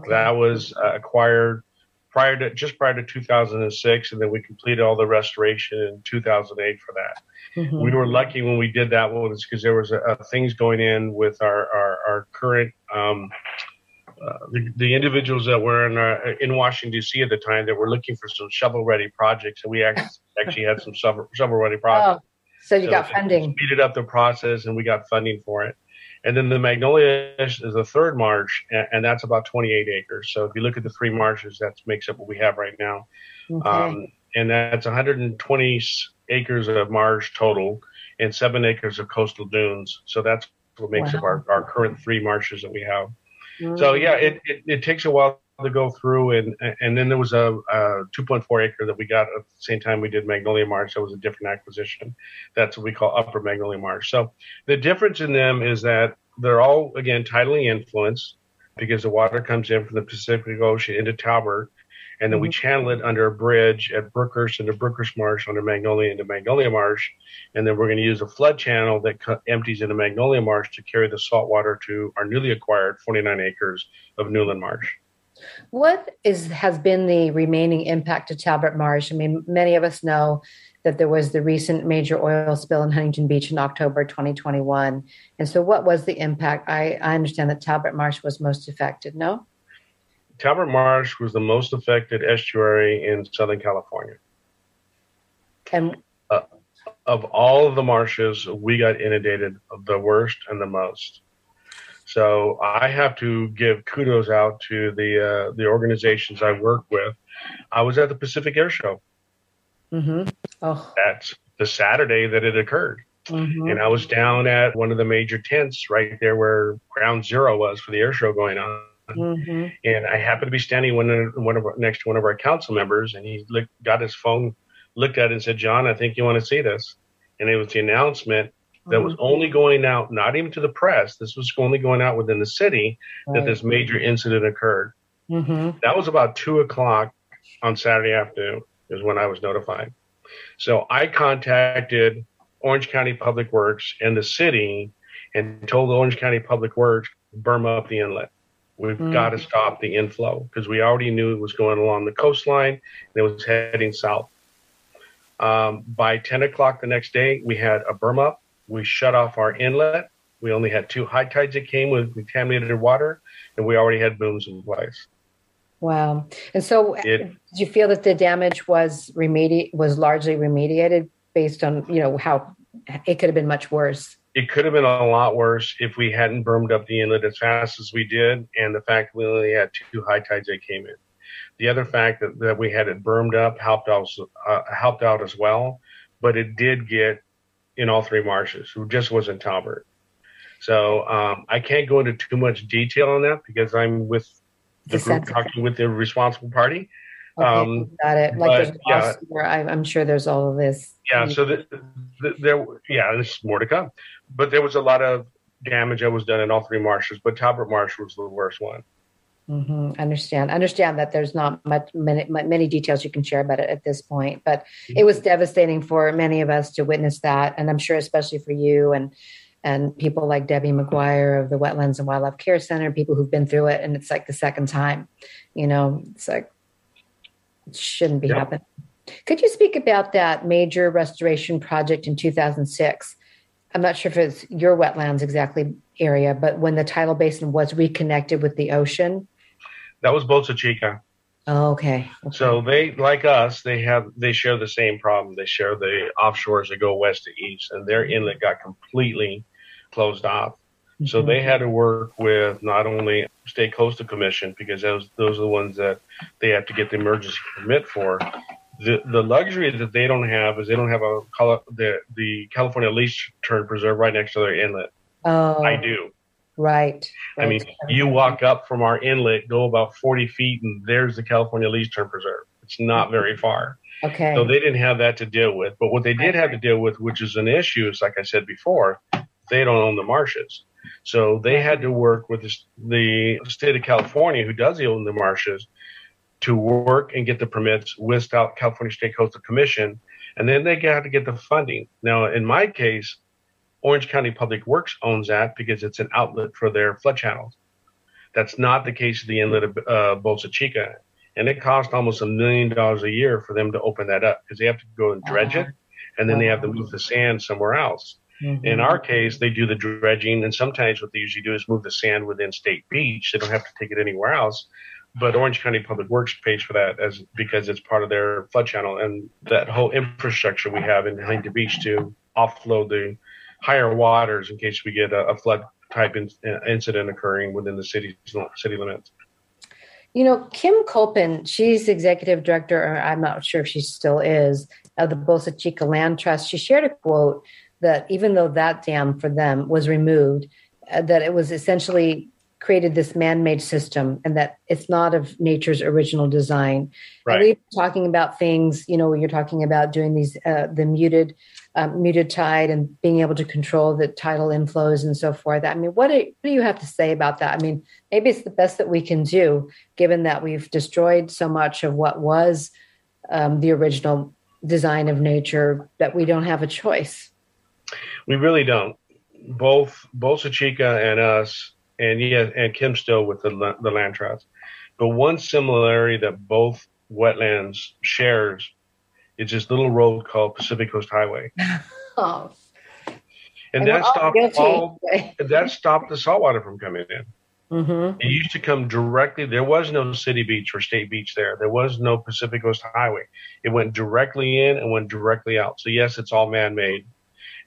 That was acquired prior to 2006, and then we completed all the restoration in 2008 for that. Mm-hmm. We were lucky when we did that one because there was things going in with our current the individuals that were in Washington, D.C. at the time that were looking for some shovel-ready projects, and we actually had some shovel-ready projects. Oh, so you got funding. Speeded up the process, and we got funding for it. And then the Magnolia is the third marsh, and that's about 28 acres. So if you look at the three marshes, that makes up what we have right now. Okay. And that's 120 acres of marsh total and 7 acres of coastal dunes. So that's what makes up our current three marshes that we have. Mm-hmm. So, yeah, it takes a while to go through. And then there was a 2.4 acre that we got at the same time we did Magnolia Marsh. That was a different acquisition. That's what we call Upper Magnolia Marsh. So the difference in them is that they're all, again, tidally influenced because the water comes in from the Pacific Ocean into Talbot, and then we channel it under a bridge at Brookers into Brookers Marsh, under Magnolia into Magnolia Marsh, and then we're going to use a flood channel that empties into Magnolia Marsh to carry the salt water to our newly acquired 49 acres of Newland Marsh. What has been the remaining impact to Talbot Marsh? I mean, many of us know that there was the recent major oil spill in Huntington Beach in October 2021. And so what was the impact? I understand that Talbot Marsh was most affected, no? Talbot Marsh was the most affected estuary in Southern California. And of all of the marshes, we got inundated the worst and the most. So I have to give kudos out to the organizations I work with. I was at the Pacific Air Show. Mm-hmm. Oh. That's the Saturday that it occurred. Mm-hmm. And I was down at one of the major tents right there where ground zero was for the air show going on. Mm-hmm. And I happened to be standing next to one of our council members, and he got his phone, looked at it and said, "John, I think you want to see this." And it was the announcement that was only going out, not even to the press. This was only going out within the city that this major incident occurred. Mm-hmm. That was about 2:00 on Saturday afternoon is when I was notified. So I contacted Orange County Public Works and the city and told the Orange County Public Works, berm up the inlet. We've got to stop the inflow because we already knew it was going along the coastline and it was heading south. By 10 o'clock the next day, we had a berm up. We shut off our inlet. We only had 2 high tides that came with contaminated water, and we already had booms in place. Wow. And so did you feel that the damage was largely remediated based on, how it could have been much worse? It could have been a lot worse if we hadn't bermed up the inlet as fast as we did, and the fact we only had 2 high tides that came in. The other fact that we had it bermed up helped out as well, but it did get in all 3 marshes. It just wasn't Talbert. So I can't go into too much detail on that because I'm with the group talking with the responsible party. Okay, got it. Like there's I'm sure there's all of this. Yeah, so there's more to come. But there was a lot of damage that was done in all 3 marshes, but Talbert Marsh was the worst one. Mm-hmm. Understand that there's not many details you can share about it at this point, but it was devastating for many of us to witness that, and I'm sure especially for you and people like Debbie McGuire of the Wetlands and Wildlife Care Center, people who've been through it, and it's like the second time. It's like it shouldn't be happening. Could you speak about that major restoration project in 2006? I'm not sure if it's your wetlands exactly area, but when the tidal basin was reconnected with the ocean. That was Balsa Chica. Oh, okay. So they, like us, they share the same problem. They share the offshores that go west to east, and their inlet got completely closed off. Mm-hmm. So they had to work with not only State Coastal Commission, because those are the ones that they have to get the emergency permit for. The luxury that they don't have is they don't have the California Least Turn Preserve right next to their inlet. Oh, I do. Right. I mean, you walk up from our inlet, go about 40 feet, and there's the California Least Turn Preserve. It's not very far. Okay. So they didn't have that to deal with. But what they did have to deal with, which is an issue, is like I said before, they don't own the marshes. So they had to work with the state of California, who does own the marshes, to work and get the permits with California State Coastal Commission, and then they got to get the funding. Now, in my case, Orange County Public Works owns that because it's an outlet for their flood channels. That's not the case of the inlet of Balsa Chica, and it costs almost $1 million a year for them to open that up because they have to go and dredge it, and then they have to move the sand somewhere else. Mm-hmm. In our case, they do the dredging, and sometimes what they usually do is move the sand within State Beach. They don't have to take it anywhere else. But Orange County Public Works pays for that because it's part of their flood channel and that whole infrastructure we have in Huntington Beach to offload the higher waters in case we get a flood type incident occurring within the city limits. Kim Colpin, she's executive director, or I'm not sure if she still is, of the Balsa Chica Land Trust. She shared a quote that even though that dam for them was removed, that it was essentially created this man-made system and that it's not of nature's original design. Right. And we've been talking about things, you're talking about doing these, the muted tide and being able to control the tidal inflows and so forth. I mean, what do you have to say about that? I mean, maybe it's the best that we can do, given that we've destroyed so much of what was the original design of nature, that we don't have a choice. We really don't. Both Balsa Chica and us, and Kim still with the land trust. But one similarity that both wetlands shares is this little road called Pacific Coast Highway. Oh. And that stopped the saltwater from coming in. Mm-hmm. It used to come directly. There was no city beach or state beach there. There was no Pacific Coast Highway. It went directly in and went directly out. So yes, it's all man-made.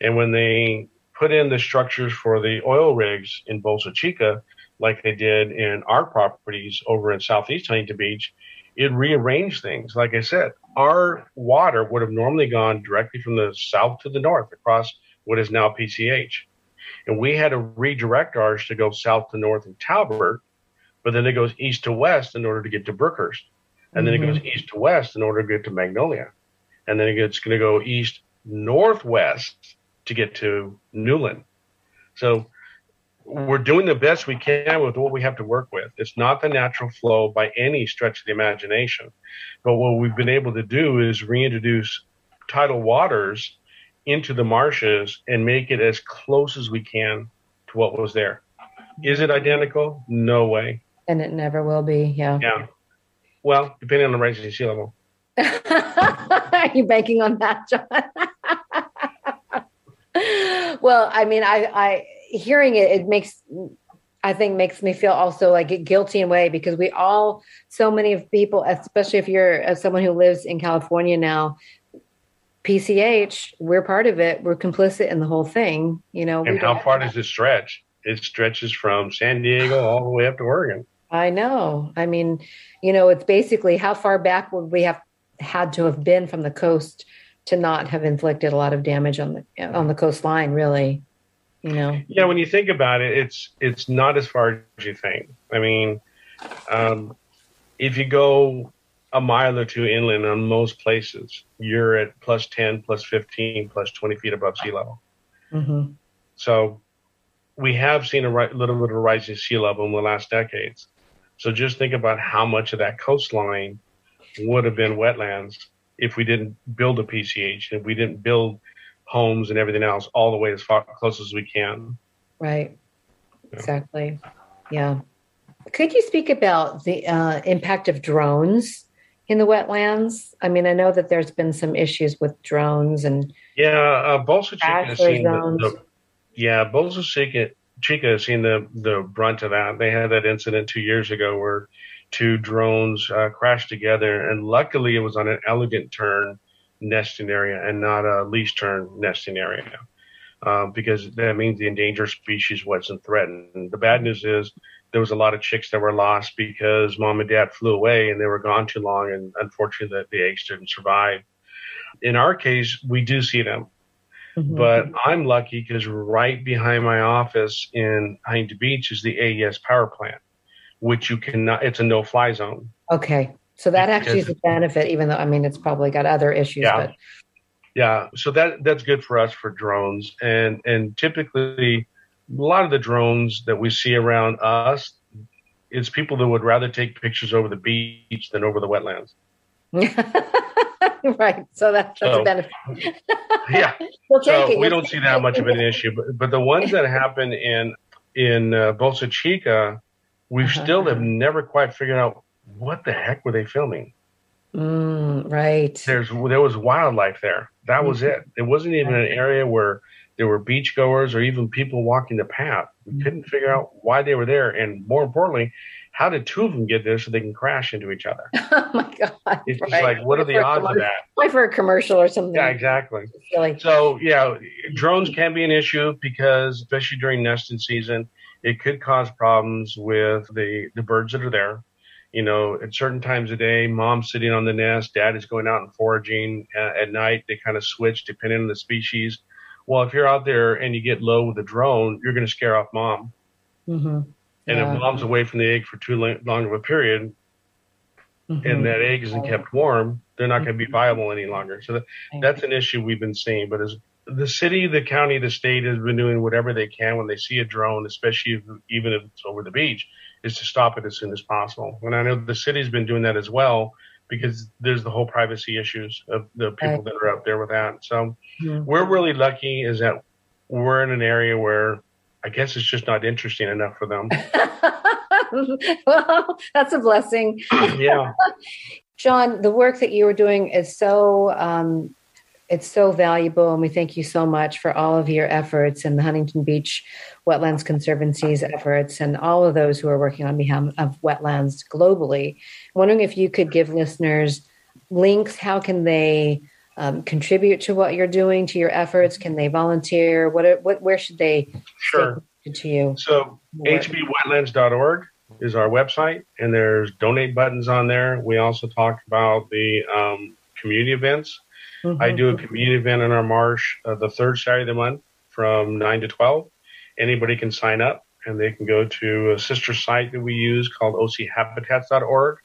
And when they put in the structures for the oil rigs in Balsa Chica, like they did in our properties over in Southeast Huntington Beach, it rearranged things. Like I said, our water would have normally gone directly from the south to the north across what is now PCH. And we had to redirect ours to go south to north in Talbert, but then it goes east to west in order to get to Brookhurst. And then it goes east to west in order to get to Magnolia. And then it's going to go east northwest to get to Newland. So we're doing the best we can with what we have to work with. It's not the natural flow by any stretch of the imagination. But what we've been able to do is reintroduce tidal waters into the marshes and make it as close as we can to what was there. Is it identical? No way. And it never will be, yeah. Yeah. Well, depending on the rising sea level. Are you banking on that, John? Well, I mean, I hearing it makes me feel also like guilty in a way, because so many of people, especially if you're someone who lives in California now, PCH, we're part of it. We're complicit in the whole thing, And how far does it stretch? It stretches from San Diego all the way up to Oregon. I know. I mean, it's basically how far back would we have had to have been from the coast to not have inflicted a lot of damage on the coastline, really, Yeah, when you think about it, it's not as far as you think. I mean, if you go a mile or two inland on most places, you're at plus 10, plus 15, plus 20 feet above sea level. Mm-hmm. So we have seen a little bit of rising sea level in the last decades. So just think about how much of that coastline would have been wetlands if we didn't build a PCH, if we didn't build homes and everything else all the way as far close as we can. Right. Yeah. Exactly. Yeah. Could you speak about the impact of drones in the wetlands? I mean, I know that there's been some issues with drones and Balsa Chica has seen Balsa Chica has seen the brunt of that. They had that incident 2 years ago where two drones crashed together, and luckily it was on an elegant turn nesting area and not a leash turn nesting area, because that means the endangered species wasn't threatened. And the bad news is there was a lot of chicks that were lost because mom and dad flew away and they were gone too long, and unfortunately the eggs didn't survive. In our case, we do see them. Mm-hmm. But I'm lucky because right behind my office in Huntington Beach is the AES power plant, which you cannot, it's a no-fly zone. Okay. So that actually is a benefit, even though, I mean, it's probably got other issues. Yeah. Yeah. So that's good for us for drones. And typically a lot of the drones that we see around us, it's people that would rather take pictures over the beach than over the wetlands. Right. So that's a benefit. Yeah. We don't see that much of an issue, but the ones that happen in Balsa Chica, we still have never quite figured out what the heck were they filming. Right. There was wildlife there. That was it. It wasn't even an area where there were beachgoers or even people walking the path. We couldn't figure out why they were there, and more importantly, how did two of them get there so they can crash into each other? Oh my God! It's just like, what are the odds of that? Why for a commercial or something? Yeah, exactly. So drones can be an issue because, especially during nesting season, it could cause problems with the birds that are there. At certain times of day, mom's sitting on the nest, dad is going out and foraging. At night, they kind of switch depending on the species. Well, if you're out there and you get low with a drone, you're going to scare off mom. Mm-hmm. And if mom's away from the egg for too long of a period, and that egg isn't kept warm, they're not going to be viable any longer. So that's an issue we've been seeing. But as the city, the county, the state has been doing whatever they can when they see a drone, especially even if it's over the beach, is to stop it as soon as possible. And I know the city's been doing that as well, because there's the whole privacy issues of the people that are out there with that. So we're really lucky is that we're in an area where I guess it's just not interesting enough for them. Well, that's a blessing. Yeah. John, the work that you were doing is it's so valuable, and we thank you so much for all of your efforts and the Huntington Beach Wetlands Conservancy's efforts and all of those who are working on behalf of wetlands globally. I'm wondering if you could give listeners links. How can they contribute to what you're doing, to your efforts? Can they volunteer? Where should they Sure. To you? So hbwetlands.org is our website, and there's donate buttons on there. We also talk about the community events. Mm-hmm. I do a community event in our marsh the third Saturday of the month from 9 to 12. Anybody can sign up, and they can go to a sister site that we use called ochabitats.org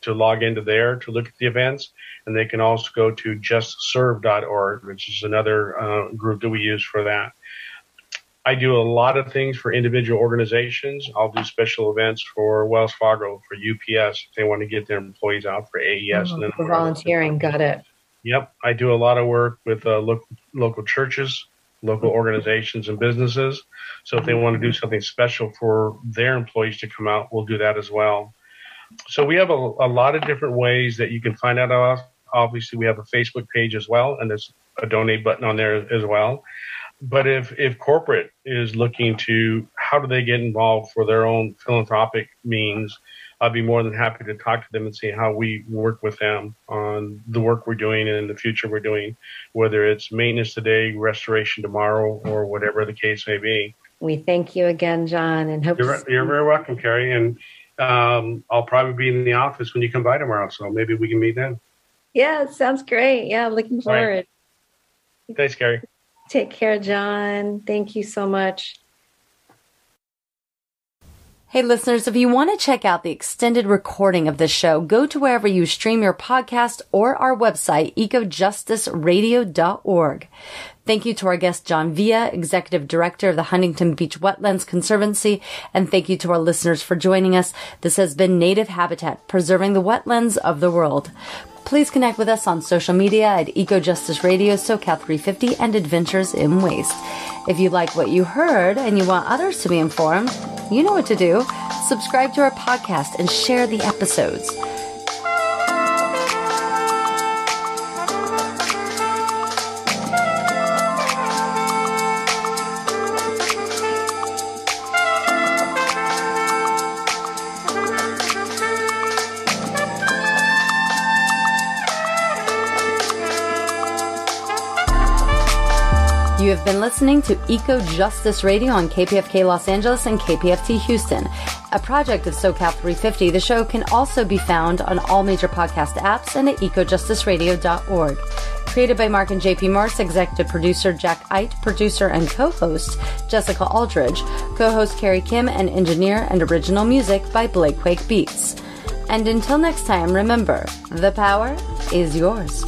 to log into there to look at the events. And they can also go to justserve.org, which is another group that we use for that. I do a lot of things for individual organizations. I'll do special events for Wells Fargo, for UPS, if they want to get their employees out for AES. And then for volunteering, got it. Yep. I do a lot of work with local churches, local organizations, and businesses. So if they want to do something special for their employees to come out, we'll do that as well. So we have a lot of different ways that you can find out about us. obviously we have a Facebook page as well, and there's a donate button on there as well. But if corporate is looking to how do they get involved for their own philanthropic means, I'd be more than happy to talk to them and see how we work with them on the work we're doing and in the future we're doing, whether it's maintenance today, restoration tomorrow, or whatever the case may be. We thank you again, John, and hope you're very welcome, Carrie. And I'll probably be in the office when you come by tomorrow, so maybe we can meet then. Yeah, sounds great. Yeah, looking forward. Right. Thanks, Carrie. Take care, John. Thank you so much. Hey, listeners, if you want to check out the extended recording of this show, go to wherever you stream your podcast or our website, EcoJusticeRadio.org. Thank you to our guest, John Villa, Executive Director of the Huntington Beach Wetlands Conservancy, and thank you to our listeners for joining us. This has been Native Habitat, preserving the wetlands of the world. Please connect with us on social media at EcoJustice Radio, SoCal 350, and Adventures in Waste. If you like what you heard and you want others to be informed, you know what to do. Subscribe to our podcast and share the episodes. You have been listening to EcoJustice Radio on KPFK Los Angeles and KPFT Houston, a project of SoCal 350. The show can also be found on all major podcast apps and at ecojusticeradio.org. Created by Mark and JP Morse, executive producer Jack Ite, producer and co-host Jessica Aldridge, co-host Carrie Kim, and engineer and original music by Blake Quake Beats. And until next time, remember, the power is yours.